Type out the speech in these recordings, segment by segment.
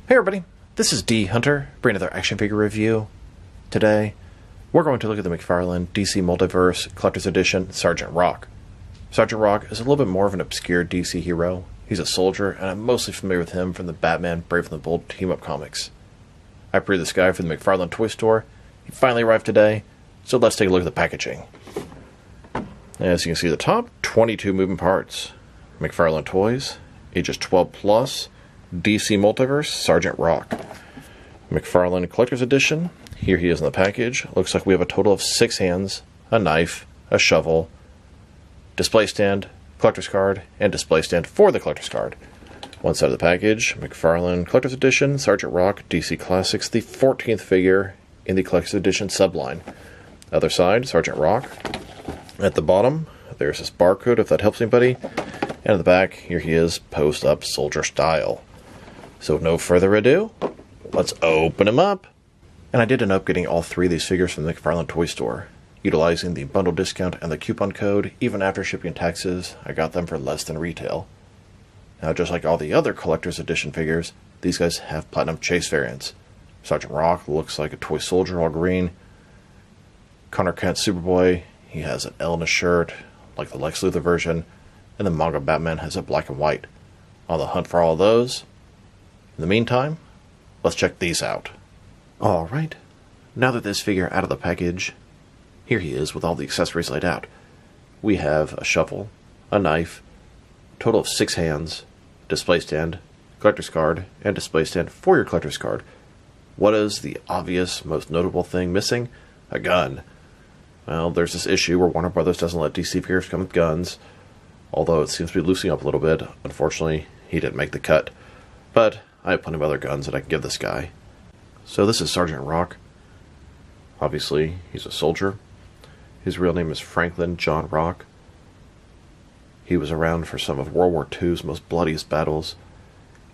Hey everybody, this is D Hunter, bringing another action figure review. Today, we're going to look at the McFarlane DC Multiverse Collector's Edition Sergeant Rock. Sergeant Rock is a little bit more of an obscure DC hero. He's a soldier, and I'm mostly familiar with him from the Batman Brave and the Bold team-up comics. I pre this guy from the McFarlane toy store. He finally arrived today, so let's take a look at the packaging. As you can see at the top, 22 moving parts. McFarlane Toys, ages 12 plus, DC Multiverse, Sergeant Rock. McFarlane Collector's Edition, here he is in the package. Looks like we have a total of 6 hands, a knife, a shovel, display stand, collector's card, and display stand for the collector's card. One side of the package, McFarlane Collector's Edition, Sergeant Rock, DC Classics, the 14th figure in the Collector's Edition subline. Other side, Sergeant Rock. At the bottom, there's this barcode if that helps anybody. And at the back, here he is, posed up soldier style. So with no further ado, let's open him up. And I did end up getting all 3 of these figures from the McFarlane Toy Store. Utilizing the bundle discount and the coupon code, even after shipping and taxes, I got them for less than retail. Now, just like all the other Collector's Edition figures, these guys have Platinum Chase variants. Sergeant Rock looks like a toy soldier, all green. Connor Kent Superboy, he has an L in his shirt, like the Lex Luthor version. And the manga Batman has it black and white. On the hunt for all of those. In the meantime, let's check these out. Alright, now that this figure out of the package, here he is with all the accessories laid out. We have a shovel, a knife, total of 6 hands, display stand, collector's card, and display stand for your collector's card. What is the obvious, most notable thing missing? A gun. Well, there's this issue where Warner Brothers doesn't let DC figures come with guns, although it seems to be loosening up a little bit. Unfortunately, he didn't make the cut. But I have plenty of other guns that I can give this guy. So this is Sergeant Rock. Obviously, he's a soldier. His real name is Franklin John Rock. He was around for some of World War II's most bloodiest battles.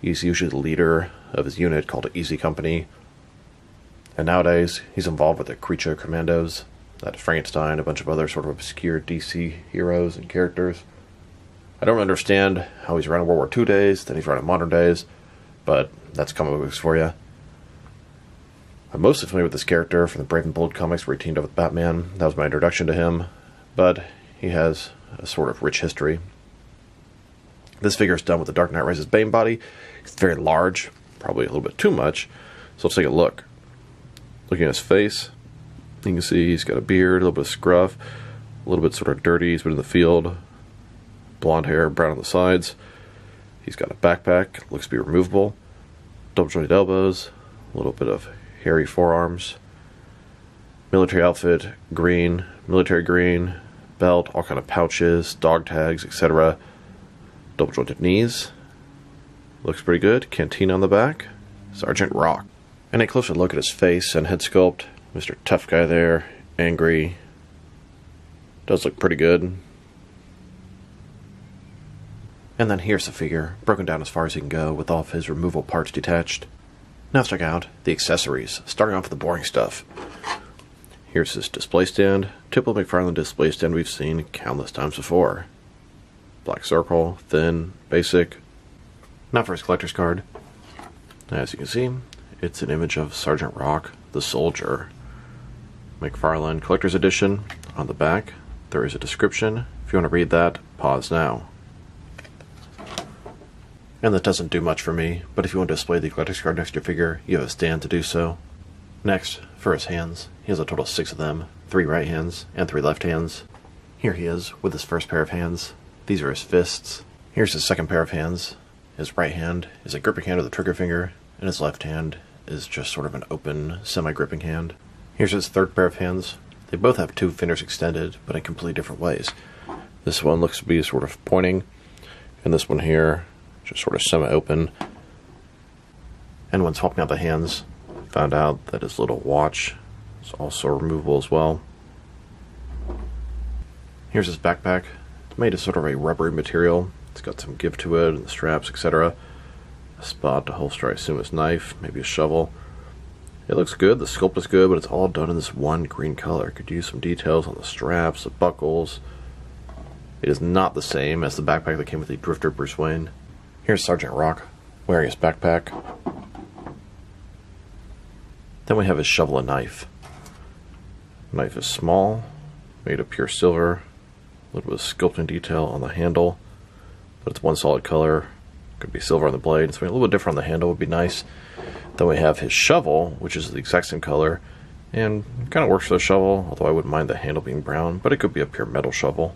He's usually the leader of his unit called the Easy Company. And nowadays, he's involved with the Creature Commandos, that Frankenstein, a bunch of other sort of obscure DC heroes and characters. I don't understand how he's around World War II days, then he's around in modern days, but that's comic books for you. I'm mostly familiar with this character from the Brave and Bold comics where he teamed up with Batman. That was my introduction to him, but he has a sort of rich history. This figure is done with the Dark Knight Rises Bane body. It's very large, probably a little bit too much, so let's take a look. Looking at his face, you can see he's got a beard, a little bit of scruff, a little bit sort of dirty, he's been in the field. Blonde hair, brown on the sides. He's got a backpack, looks to be removable. Double jointed elbows, a little bit of hairy forearms. Military outfit, green, military green, belt, all kind of pouches, dog tags, etc. Double jointed knees. Looks pretty good. Canteen on the back. Sergeant Rock. And a closer look at his face and head sculpt. Mr. Tough Guy there, angry. Does look pretty good. And then here's the figure, broken down as far as he can go, with all of his removable parts detached. Now let's check out the accessories, starting off with the boring stuff. Here's his display stand, typical McFarlane display stand we've seen countless times before. Black circle, thin, basic. Now for his collector's card. As you can see, it's an image of Sergeant Rock, the soldier. McFarlane Collector's Edition. On the back, there is a description. If you want to read that, pause now. And that doesn't do much for me, but if you want to display the collector's card next to your figure, you have a stand to do so. Next, for his hands, he has a total of 6 of them, 3 right hands and 3 left hands. Here he is with his first pair of hands. These are his fists. Here's his second pair of hands. His right hand is a gripping hand with a trigger finger, and his left hand is just sort of an open, semi-gripping hand. Here's his third pair of hands. They both have 2 fingers extended, but in completely different ways. This one looks to be sort of pointing, and this one here just sort of semi-open. And when swapping out the hands, found out that his little watch is also removable as well. Here's his backpack. It's made of sort of a rubbery material. It's got some give to it, and the straps, etc. A spot to holster, I assume, his knife, maybe a shovel. It looks good, the sculpt is good, but it's all done in this one green color. Could use some details on the straps, the buckles. It is not the same as the backpack that came with the Drifter Bruce Wayne. Here's Sergeant Rock wearing his backpack. Then we have his shovel and knife. Knife is small, made of pure silver, a little bit of sculpting detail on the handle, but it's one solid color. Could be silver on the blade. Something a little bit different on the handle would be nice. Then we have his shovel, which is the exact same color, and kind of works for the shovel, although I wouldn't mind the handle being brown, but it could be a pure metal shovel.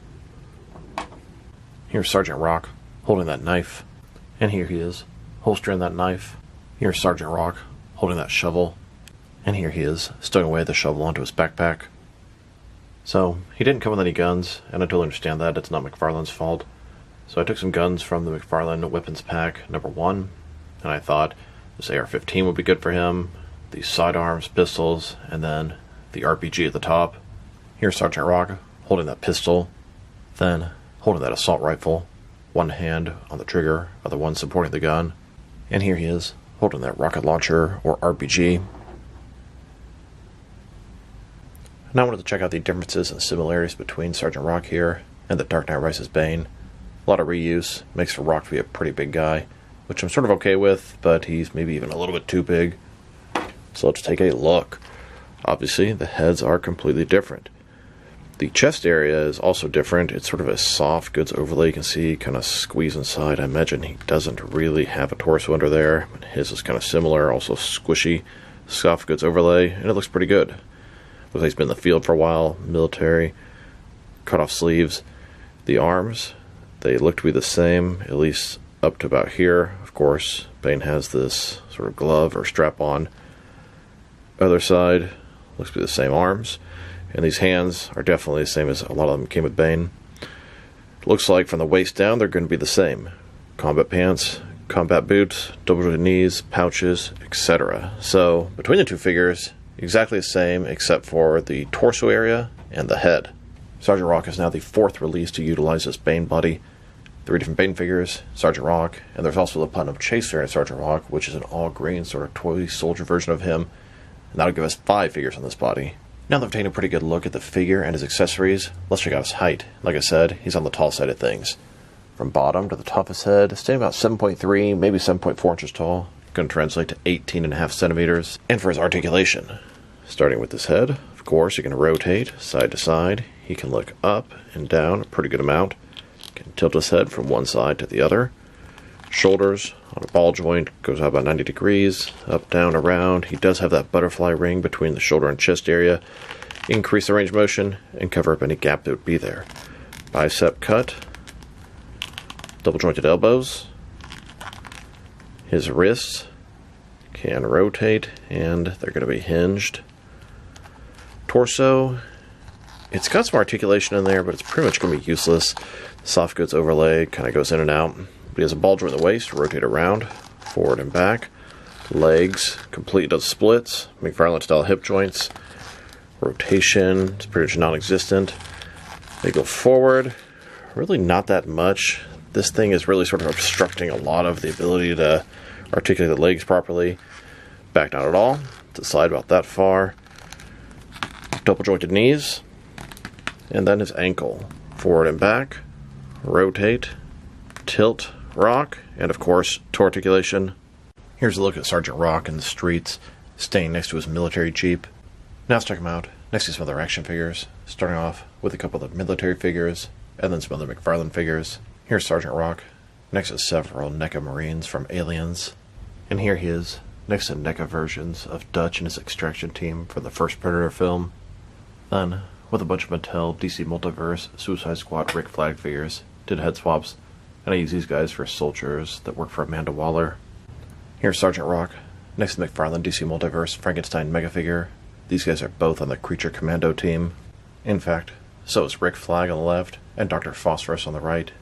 Here's Sergeant Rock holding that knife, and here he is, holstering that knife. Here's Sergeant Rock holding that shovel, and here he is, stowing away the shovel onto his backpack. So, he didn't come with any guns, and I totally understand that. It's not McFarlane's fault. So I took some guns from the McFarlane weapons pack #1, and I thought this AR-15 would be good for him, the sidearms, pistols, and then the RPG at the top. Here's Sergeant Rock holding that pistol, then holding that assault rifle, one hand on the trigger, other one supporting the gun, and here he is holding that rocket launcher or RPG. Now I wanted to check out the differences and similarities between Sergeant Rock here and the Dark Knight Rises Bane. A lot of reuse, makes for Rock to be a pretty big guy, which I'm sort of okay with, but he's maybe even a little bit too big. So let's take a look. Obviously, the heads are completely different. The chest area is also different. It's sort of a soft goods overlay. You can see kind of squeeze inside. I imagine he doesn't really have a torso under there, but his is kind of similar, also squishy, soft goods overlay, and it looks pretty good. Looks like he's been in the field for a while, military, cut off sleeves. The arms, they look to be the same, at least up to about here. Of course, Bane has this sort of glove or strap on. Other side, looks to be the same arms. And these hands are definitely the same as a lot of them came with Bane. Looks like from the waist down, they're going to be the same. Combat pants, combat boots, double-jointed knees, pouches, etc. So, between the two figures, exactly the same except for the torso area and the head. Sergeant Rock is now the 4th release to utilize this Bane body. 3 different Bane figures, Sergeant Rock, and there's also the Platinum Chase variant Sergeant Rock, which is an all-green sort of toy soldier version of him. And that'll give us 5 figures on this body. Now that I've taken a pretty good look at the figure and his accessories, let's check out his height. Like I said, he's on the tall side of things. From bottom to the top of his head, staying about 7.3, maybe 7.4 inches tall. Going to translate to 18.5 centimeters. And for his articulation, starting with his head, of course, he can rotate side to side. He can look up and down a pretty good amount. He can tilt his head from one side to the other. Shoulders on a ball joint goes out about 90 degrees, up, down, around. He does have that butterfly ring between the shoulder and chest area. Increase the range of motion and cover up any gap that would be there. Bicep cut, double jointed elbows. His wrists can rotate and they're going to be hinged. Torso, it's got some articulation in there, but it's pretty much going to be useless. Soft goods overlay kind of goes in and out. He has a ball joint in the waist to rotate around, forward and back. Legs, complete of splits, McFarlane style hip joints. Rotation, it's pretty much non-existent. They go forward, really not that much. This thing is really sort of obstructing a lot of the ability to articulate the legs properly. Back not at all, to the side about that far. Double jointed knees, and then his ankle. Forward and back, rotate, tilt, rock, and of course, torticulation. Here's a look at Sergeant Rock in the streets, staying next to his military jeep. Now let's check him out, next to some other action figures, starting off with a couple of military figures, and then some other McFarlane figures. Here's Sergeant Rock, next to several NECA Marines from Aliens. And here he is, next to NECA versions of Dutch and his extraction team from the first Predator film. Then, with a bunch of Mattel DC Multiverse Suicide Squad Rick Flag figures, did head swaps, and I use these guys for soldiers that work for Amanda Waller. Here's Sergeant Rock, next to the McFarlane DC Multiverse Frankenstein Mega figure. These guys are both on the Creature Commando team. In fact, so is Rick Flag on the left, and Dr. Phosphorus on the right.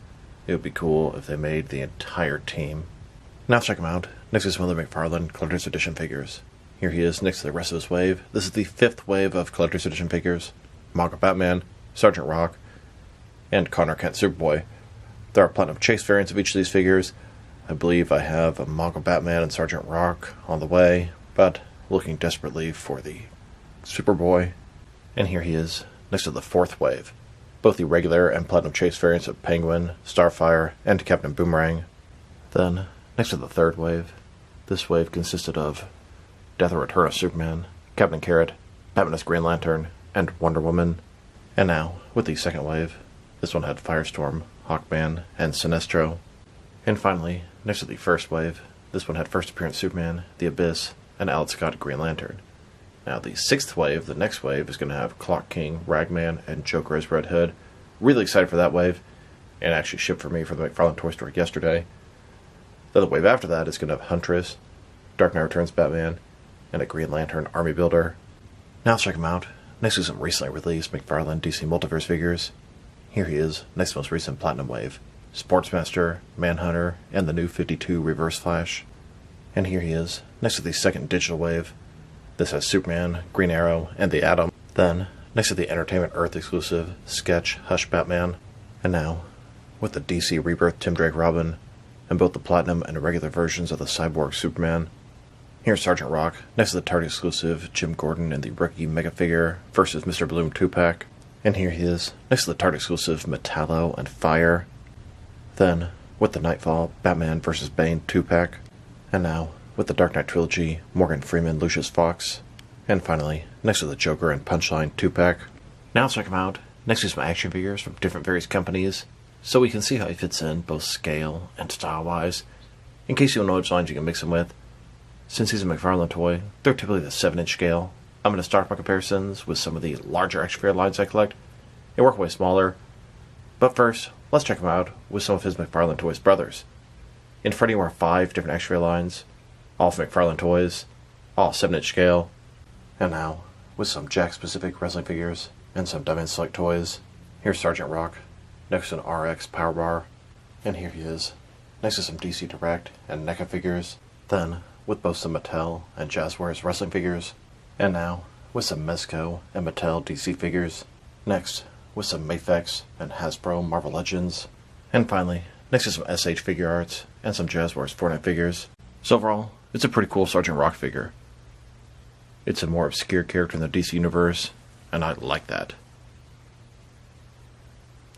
It would be cool if they made the entire team. Now let's check him out, next to some other McFarlane Collector's Edition figures. Here he is next to the rest of his wave. This is the 5th wave of Collector's Edition figures. Manga Batman, Sergeant Rock, and Connor Kent Superboy. There are Platinum Chase variants of each of these figures. I believe I have a Manga Batman and Sergeant Rock on the way, but looking desperately for the Superboy. And here he is, next to the 4th wave. Both the regular and Platinum Chase variants of Penguin, Starfire, and Captain Boomerang. Then, next to the 3rd wave, this wave consisted of Death or Return of Superman, Captain Carrot, Batman as Green Lantern, and Wonder Woman. And now, with the second wave, this one had Firestorm, Hawkman, and Sinestro. And finally, next to the first wave, this one had first appearance Superman, The Abyss, and Alex Scott Green Lantern. Now the sixth wave, the next wave, is going to have Clock King, Ragman, and Joker as Red Hood. Really excited for that wave, and actually shipped for me for the McFarlane Toy Store yesterday. The other wave after that is going to have Huntress, Dark Knight Returns Batman, and a Green Lantern Army Builder. Now let's check them out. Next is some recently released McFarlane DC Multiverse figures. Here he is, next most recent Platinum Wave, Sportsmaster, Manhunter, and the new 52 Reverse Flash. And here he is, next to the second digital wave. This has Superman, Green Arrow, and the Atom. Then, next to the Entertainment Earth exclusive, Sketch, Hush Batman. And now, with the DC Rebirth Tim Drake Robin, and both the Platinum and regular versions of the Cyborg Superman. Here's Sergeant Rock, next to the Target exclusive, Jim Gordon and the rookie Mega Figure versus Mr. Bloom 2-pack. And here he is, next to the Target exclusive, Metallo and Fire. Then, with the Nightfall, Batman vs. Bane 2-pack. And now, with the Dark Knight Trilogy, Morgan Freeman, Lucius Fox. And finally, next to the Joker and Punchline 2-pack. Now let's check him out. Next to some action figures from different various companies, so we can see how he fits in, both scale and style-wise. In case you don't know which lines you can mix him with, since he's a McFarlane toy, they're typically the 7-inch scale. I'm going to start my comparisons with some of the larger action figure lines I collect, and work way smaller. But first, let's check him out with some of his McFarlane Toys brothers. In front of you are 5 different action figure lines, all from McFarlane Toys, all 7-inch scale. And now, with some Jack-specific wrestling figures and some Diamond Select toys, here's Sergeant Rock, next to an RX Power Bar, and here he is, next to some DC Direct and NECA figures. Then, with both some Mattel and Jazzwares wrestling figures. And now, with some Mezco and Mattel DC figures. Next, with some Mafex and Hasbro Marvel Legends. And finally, next to some SH Figure Arts and some Jazzwares Fortnite figures. So overall, it's a pretty cool Sergeant Rock figure. It's a more obscure character in the DC universe, and I like that.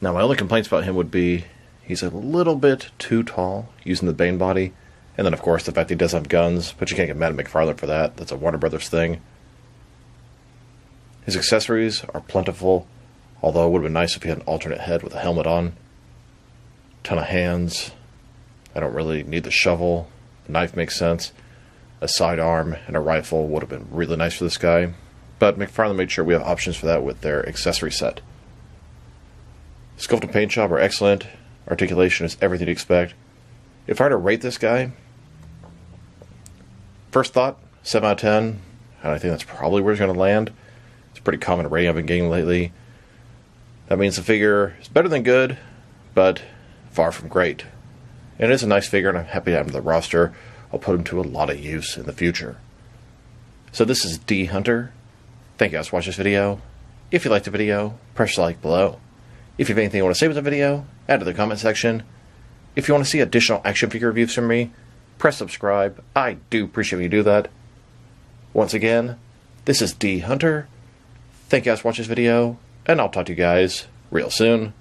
Now my only complaints about him would be, he's a little bit too tall, using the Bane body, and then of course the fact that he doesn't have guns, but you can't get mad at McFarlane for that, that's a Warner Brothers thing. His accessories are plentiful, although it would have been nice if he had an alternate head with a helmet on. Ton of hands, I don't really need the shovel, the knife makes sense. A sidearm and a rifle would have been really nice for this guy, but McFarlane made sure we have options for that with their accessory set. Sculpt and paint job are excellent, articulation is everything to expect. If I were to rate this guy, first thought, 7 out of 10, and I think that's probably where he's going to land. It's a pretty common rating I've been getting lately. That means the figure is better than good, but far from great. And it is a nice figure, and I'm happy to have him in the roster. I'll put him to a lot of use in the future. So this is D Hunter. Thank you guys for watching this video. If you liked the video, press like below. If you have anything you want to say with the video, add to the comment section. If you want to see additional action figure reviews from me, press subscribe. I do appreciate when you do that. Once again, this is D Hunter. Thank you guys for watching this video, and I'll talk to you guys real soon.